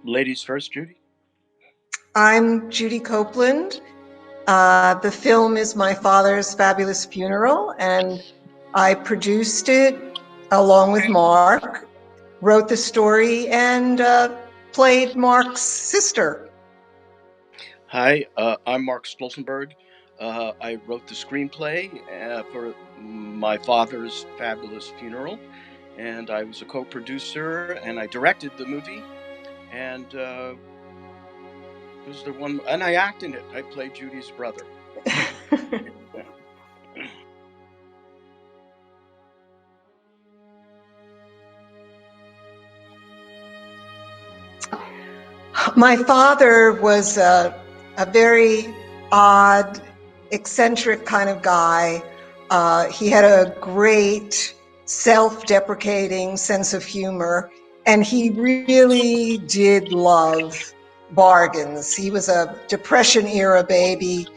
Ladies first, Judy. I'm Judy Copeland. The film is my father's fabulous funeral, and I produced it along with Mark, wrote the story, and played Mark's sister. Hi, I'm Mark Stolzenberg. I wrote the screenplay for my father's fabulous funeral, and I was a co-producer, and I directed the movie, and was the one, and I acted in it. I played Judy's brother. My father was a very odd, eccentric kind of guy. He had a great self-deprecating sense of humor, and he really did love bargains. He was a Depression-era baby,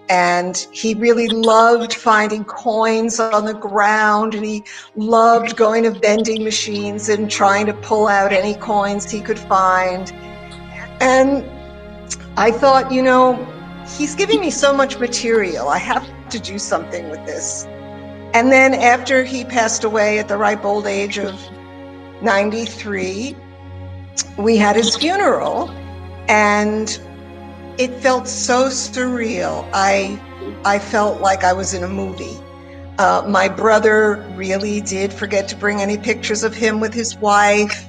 and he really loved finding coins on the ground, and he loved going to vending machines and trying to pull out any coins he could find. And I thought, he's giving me so much material. I have to do something with this. And then after he passed away at the ripe old age of 93, we had his funeral, and it felt so surreal. I felt like I was in a movie. My brother really did forget to bring any pictures of him with his wife.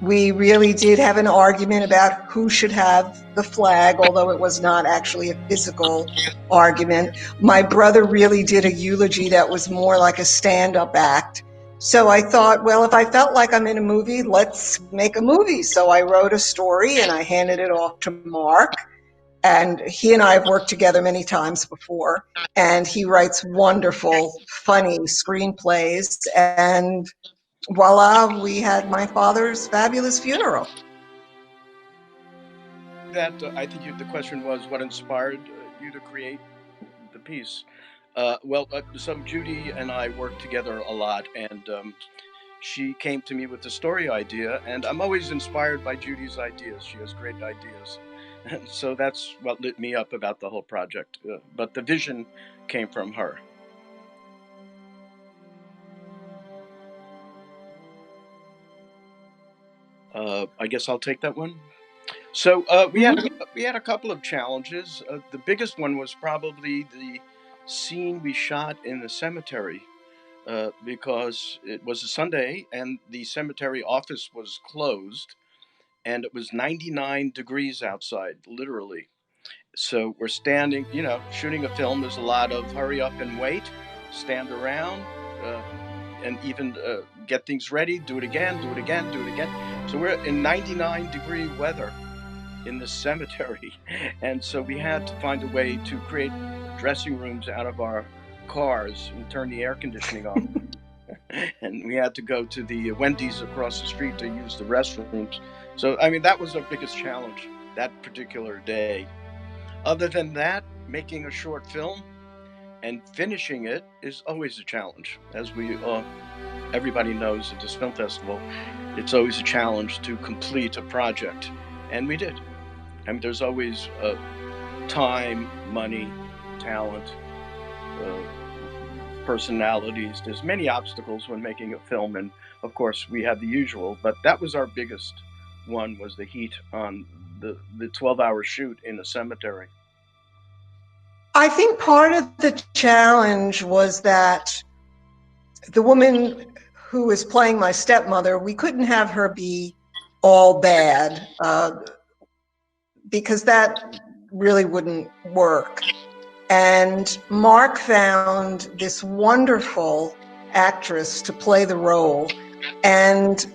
We really did have an argument about who should have the flag, although it was not actually a physical argument. My brother really did a eulogy that was more like a stand-up act. So I thought, well, if I felt like I'm in a movie, let's make a movie. So I wrote a story and I handed it off to Mark. And he and I have worked together many times before. And he writes wonderful, funny screenplays. And voila, we had my father's fabulous funeral. That I think the question was what inspired you to create the piece. So Judy and I worked together a lot, and she came to me with the story idea, and I'm always inspired by Judy's ideas. She has great ideas, and so that's what lit me up about the whole project. But the vision came from her. I guess I'll take that one. So we had a couple of challenges. The biggest one was probably the scene we shot in the cemetery, because it was a Sunday and the cemetery office was closed, and it was 99 degrees outside, literally. So we're standing, shooting a film. There's a lot of hurry up and wait, stand around, and even get things ready, do it again, do it again, do it again. So we're in 99-degree weather in the cemetery, and so we had to find a way to create dressing rooms out of our cars and turn the air conditioning on. And we had to go to the Wendy's across the street to use the restrooms. So I mean, that was our biggest challenge that particular day. Other than that, making a short film and finishing it is always a challenge. As everybody knows at this film festival, it's always a challenge to complete a project, and we did. I mean, there's always time, money, talent, personalities. There's many obstacles when making a film, and of course we have the usual, but that was our biggest one, was the heat on the 12-hour shoot in a cemetery. I think part of the challenge was that the woman who was playing my stepmother, we couldn't have her be all bad, because that really wouldn't work. And Mark found this wonderful actress to play the role, and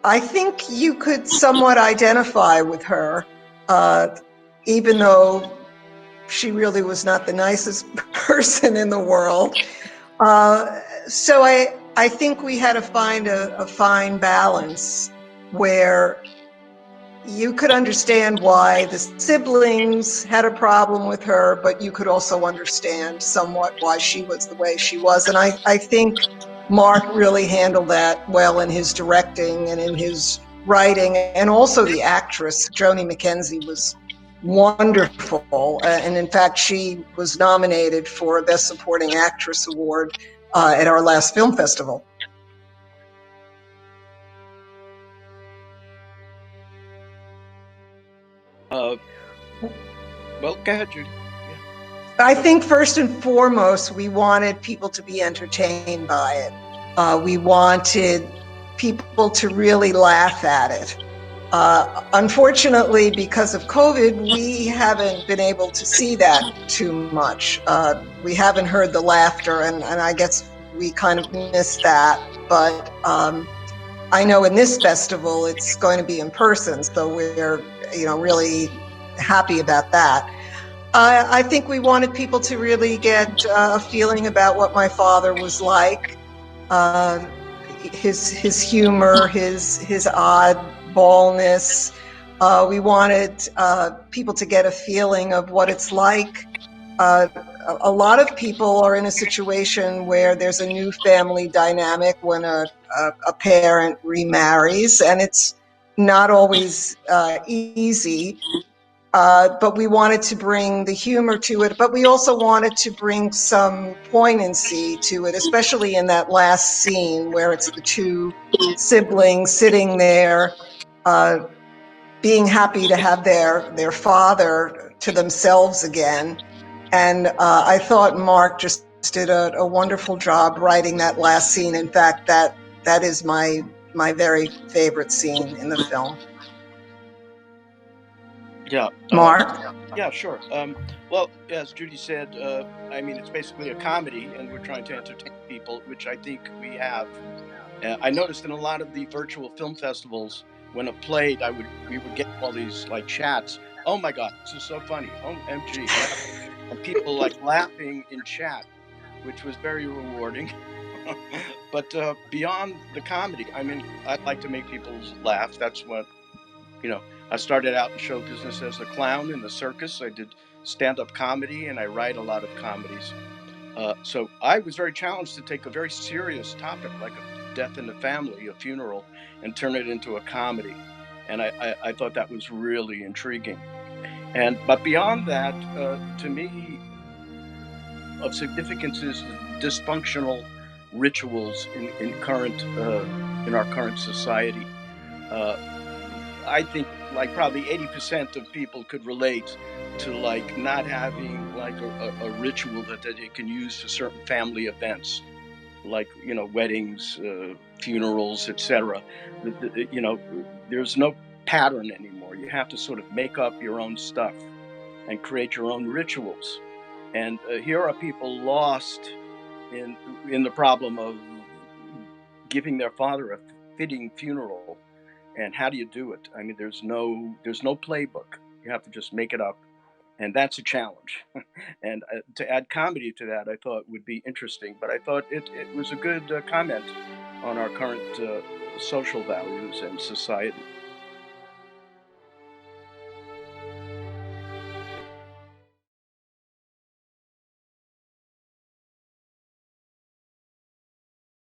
I think you could somewhat identify with her, even though she really was not the nicest person in the world. So I think we had to find a fine balance where you could understand why the siblings had a problem with her, but you could also understand somewhat why she was the way she was. And I think Mark really handled that well in his directing and in his writing, and also the actress, Joni McKenzie, was wonderful. And in fact, she was nominated for a Best Supporting Actress award at our last film festival. Well, go ahead, Judy. Yeah. I think first and foremost, we wanted people to be entertained by it. We wanted people to really laugh at it. Unfortunately, because of COVID, we haven't been able to see that too much. We haven't heard the laughter, and I guess we kind of missed that. But I know in this festival, it's going to be in person, so we're really happy about that. I think we wanted people to really get a feeling about what my father was like, his humor, his oddballness. We wanted people to get a feeling of what it's like. A lot of people are in a situation where there's a new family dynamic when a parent remarries, and it's not always easy. But we wanted to bring the humor to it, but we also wanted to bring some poignancy to it, especially in that last scene where it's the two siblings sitting there, being happy to have their father to themselves again. And I thought Mark just did a wonderful job writing that last scene. In fact, that is my very favorite scene in the film. Yeah. Mark? Yeah, sure. Well, as Judy said, I mean, it's basically a comedy, and we're trying to entertain people, which I think we have. I noticed in a lot of the virtual film festivals, when it played, we would get all these like chats. Oh my God, this is so funny. OMG, and people like laughing in chat, which was very rewarding. But beyond the comedy, I mean, I like to make people laugh. That's what I started out in show business as a clown in the circus. I did stand-up comedy, and I write a lot of comedies. So I was very challenged to take a very serious topic like a death in the family, a funeral, and turn it into a comedy. And I thought that was really intriguing. But beyond that, to me, of significance is dysfunctional rituals in our current society. Uh, I think like probably 80% of people could relate to like not having like a ritual that they can use for certain family events, like weddings, funerals, etc. There's no pattern anymore. You have to sort of make up your own stuff and create your own rituals. And here are people lost in in the problem of giving their father a fitting funeral. And how do you do it? I mean, there's no playbook. You have to just make it up, and that's a challenge. And to add comedy to that, I thought would be interesting. But I thought it was a good comment on our current social values and society.